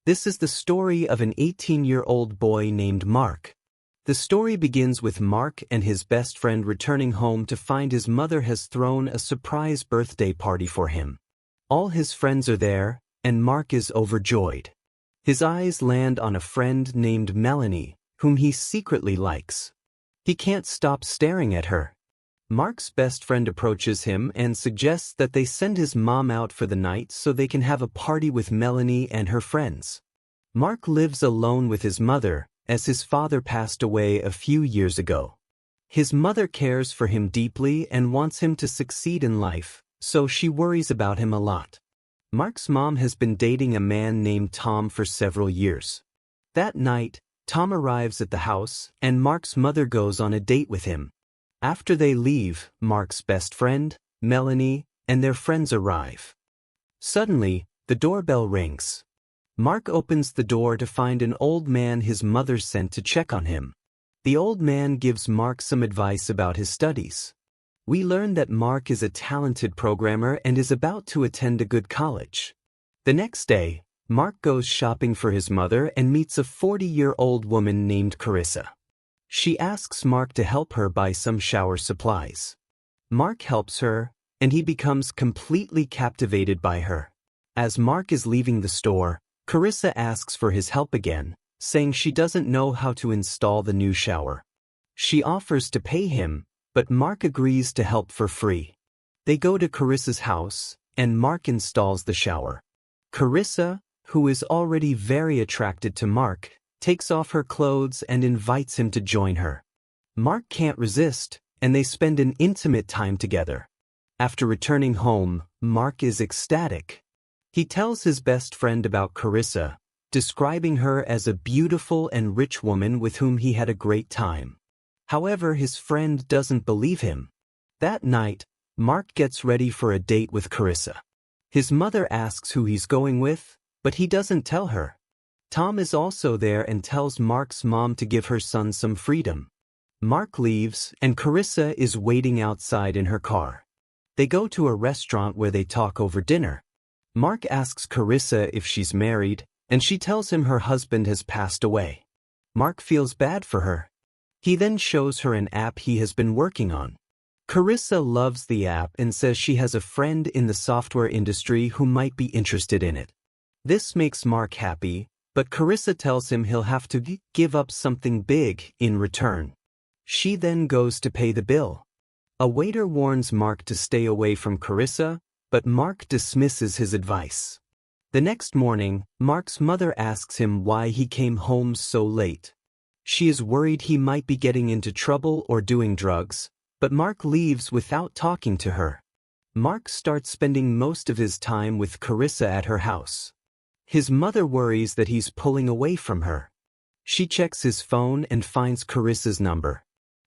This is the story of an 18-year-old boy named Mark. The story begins with Mark and his best friend returning home to find his mother has thrown a surprise birthday party for him. All his friends are there, and Mark is overjoyed. His eyes land on a friend named Melanie, whom he secretly likes. He can't stop staring at her. Mark's best friend approaches him and suggests that they send his mom out for the night so they can have a party with Melanie and her friends. Mark lives alone with his mother, as his father passed away a few years ago. His mother cares for him deeply and wants him to succeed in life, so she worries about him a lot. Mark's mom has been dating a man named Tom for several years. That night, Tom arrives at the house, and Mark's mother goes on a date with him. After they leave, Mark's best friend, Melanie, and their friends arrive. Suddenly, the doorbell rings. Mark opens the door to find an old man his mother sent to check on him. The old man gives Mark some advice about his studies. We learn that Mark is a talented programmer and is about to attend a good college. The next day, Mark goes shopping for his mother and meets a 40-year-old woman named Carissa. She asks Mark to help her buy some shower supplies. Mark helps her, and he becomes completely captivated by her. As Mark is leaving the store, Carissa asks for his help again, saying she doesn't know how to install the new shower. She offers to pay him, but Mark agrees to help for free. They go to Carissa's house, and Mark installs the shower. Carissa, who is already very attracted to Mark, takes off her clothes and invites him to join her. Mark can't resist, and they spend an intimate time together. After returning home, Mark is ecstatic. He tells his best friend about Carissa, describing her as a beautiful and rich woman with whom he had a great time. However, his friend doesn't believe him. That night, Mark gets ready for a date with Carissa. His mother asks who he's going with, but he doesn't tell her. Tom is also there and tells Mark's mom to give her son some freedom. Mark leaves, and Carissa is waiting outside in her car. They go to a restaurant where they talk over dinner. Mark asks Carissa if she's married, and she tells him her husband has passed away. Mark feels bad for her. He then shows her an app he has been working on. Carissa loves the app and says she has a friend in the software industry who might be interested in it. This makes Mark happy, but Carissa tells him he'll have to give up something big in return. She then goes to pay the bill. A waiter warns Mark to stay away from Carissa, but Mark dismisses his advice. The next morning, Mark's mother asks him why he came home so late. She is worried he might be getting into trouble or doing drugs, but Mark leaves without talking to her. Mark starts spending most of his time with Carissa at her house. His mother worries that he's pulling away from her. She checks his phone and finds Carissa's number.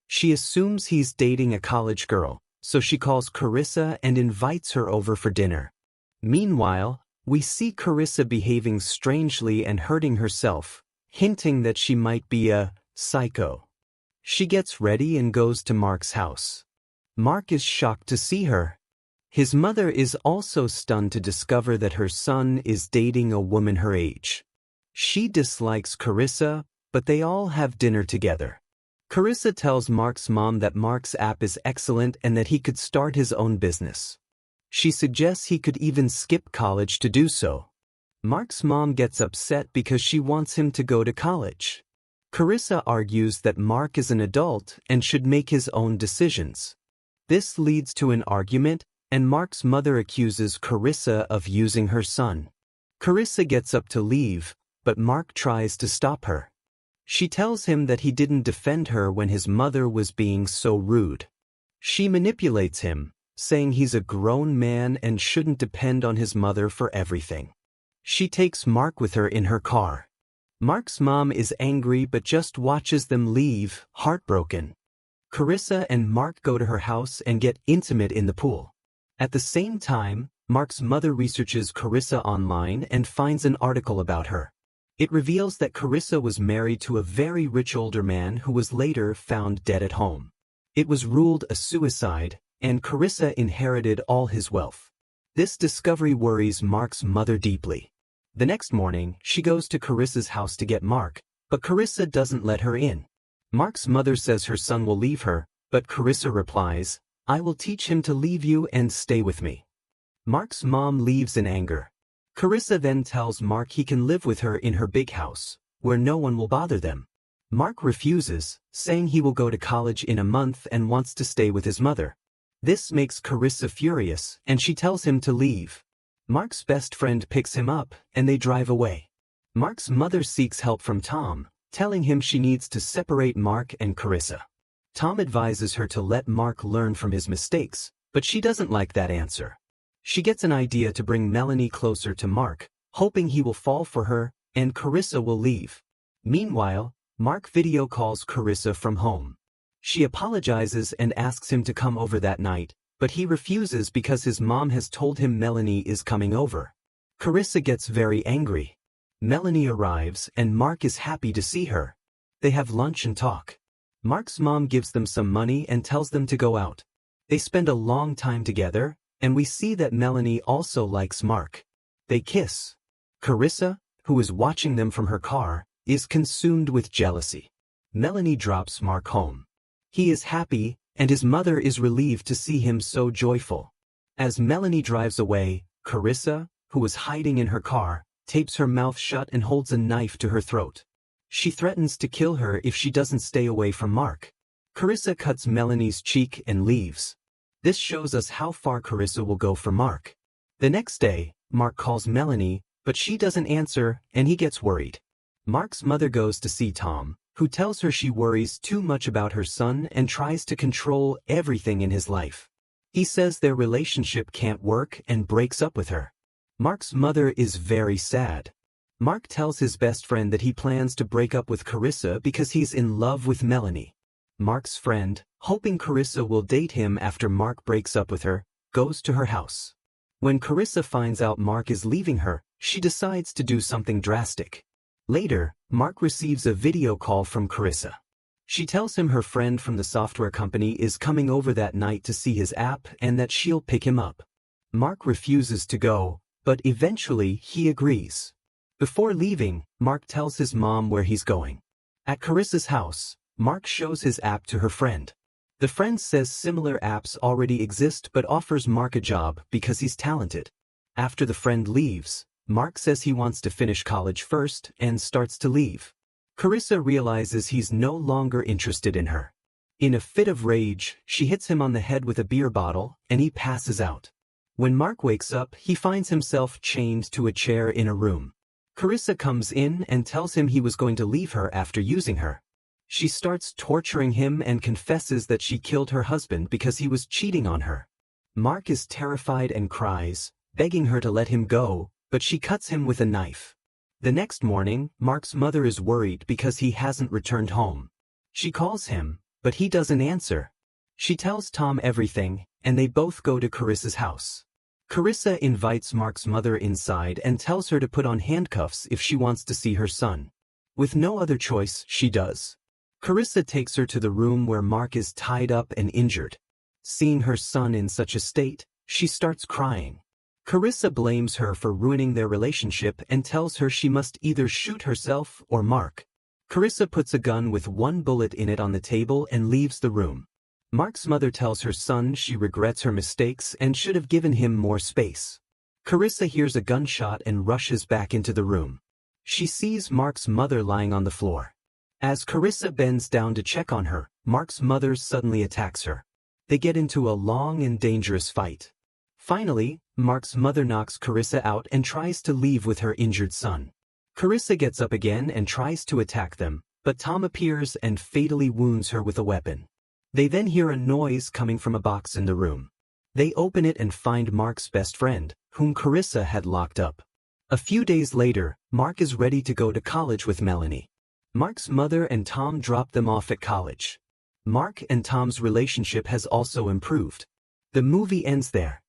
She assumes he's dating a college girl, so she calls Carissa and invites her over for dinner. Meanwhile, we see Carissa behaving strangely and hurting herself, hinting that she might be a psycho. She gets ready and goes to Mark's house. Mark is shocked to see her. His mother is also stunned to discover that her son is dating a woman her age. She dislikes Carissa, but they all have dinner together. Carissa tells Mark's mom that Mark's app is excellent and that he could start his own business. She suggests he could even skip college to do so. Mark's mom gets upset because she wants him to go to college. Carissa argues that Mark is an adult and should make his own decisions. This leads to an argument, and Mark's mother accuses Carissa of using her son. Carissa gets up to leave, but Mark tries to stop her. She tells him that he didn't defend her when his mother was being so rude. She manipulates him, saying he's a grown man and shouldn't depend on his mother for everything. She takes Mark with her in her car. Mark's mom is angry but just watches them leave, heartbroken. Carissa and Mark go to her house and get intimate in the pool. At the same time, Mark's mother researches Carissa online and finds an article about her. It reveals that Carissa was married to a very rich older man who was later found dead at home. It was ruled a suicide, and Carissa inherited all his wealth. This discovery worries Mark's mother deeply. The next morning, she goes to Carissa's house to get Mark, but Carissa doesn't let her in. Mark's mother says her son will leave her, but Carissa replies, "I will teach him to leave you and stay with me." Mark's mom leaves in anger. Carissa then tells Mark he can live with her in her big house, where no one will bother them. Mark refuses, saying he will go to college in a month and wants to stay with his mother. This makes Carissa furious, and she tells him to leave. Mark's best friend picks him up, and they drive away. Mark's mother seeks help from Tom, telling him she needs to separate Mark and Carissa. Tom advises her to let Mark learn from his mistakes, but she doesn't like that answer. She gets an idea to bring Melanie closer to Mark, hoping he will fall for her, and Carissa will leave. Meanwhile, Mark video calls Carissa from home. She apologizes and asks him to come over that night, but he refuses because his mom has told him Melanie is coming over. Carissa gets very angry. Melanie arrives and Mark is happy to see her. They have lunch and talk. Mark's mom gives them some money and tells them to go out. They spend a long time together, and we see that Melanie also likes Mark. They kiss. Carissa, who is watching them from her car, is consumed with jealousy. Melanie drops Mark home. He is happy, and his mother is relieved to see him so joyful. As Melanie drives away, Carissa, who is hiding in her car, tapes her mouth shut and holds a knife to her throat. She threatens to kill her if she doesn't stay away from Mark. Carissa cuts Melanie's cheek and leaves. This shows us how far Carissa will go for Mark. The next day, Mark calls Melanie, but she doesn't answer, and he gets worried. Mark's mother goes to see Tom, who tells her she worries too much about her son and tries to control everything in his life. He says their relationship can't work and breaks up with her. Mark's mother is very sad. Mark tells his best friend that he plans to break up with Carissa because he's in love with Melanie. Mark's friend, hoping Carissa will date him after Mark breaks up with her, goes to her house. When Carissa finds out Mark is leaving her, she decides to do something drastic. Later, Mark receives a video call from Carissa. She tells him her friend from the software company is coming over that night to see his app and that she'll pick him up. Mark refuses to go, but eventually he agrees. Before leaving, Mark tells his mom where he's going. At Carissa's house, Mark shows his app to her friend. The friend says similar apps already exist but offers Mark a job because he's talented. After the friend leaves, Mark says he wants to finish college first and starts to leave. Carissa realizes he's no longer interested in her. In a fit of rage, she hits him on the head with a beer bottle, and he passes out. When Mark wakes up, he finds himself chained to a chair in a room. Carissa comes in and tells him he was going to leave her after using her. She starts torturing him and confesses that she killed her husband because he was cheating on her. Mark is terrified and cries, begging her to let him go, but she cuts him with a knife. The next morning, Mark's mother is worried because he hasn't returned home. She calls him, but he doesn't answer. She tells Tom everything, and they both go to Carissa's house. Carissa invites Mark's mother inside and tells her to put on handcuffs if she wants to see her son. With no other choice, she does. Carissa takes her to the room where Mark is tied up and injured. Seeing her son in such a state, she starts crying. Carissa blames her for ruining their relationship and tells her she must either shoot herself or Mark. Carissa puts a gun with one bullet in it on the table and leaves the room. Mark's mother tells her son she regrets her mistakes and should have given him more space. Carissa hears a gunshot and rushes back into the room. She sees Mark's mother lying on the floor. As Carissa bends down to check on her, Mark's mother suddenly attacks her. They get into a long and dangerous fight. Finally, Mark's mother knocks Carissa out and tries to leave with her injured son. Carissa gets up again and tries to attack them, but Tom appears and fatally wounds her with a weapon. They then hear a noise coming from a box in the room. They open it and find Mark's best friend, whom Carissa had locked up. A few days later, Mark is ready to go to college with Melanie. Mark's mother and Tom drop them off at college. Mark and Tom's relationship has also improved. The movie ends there.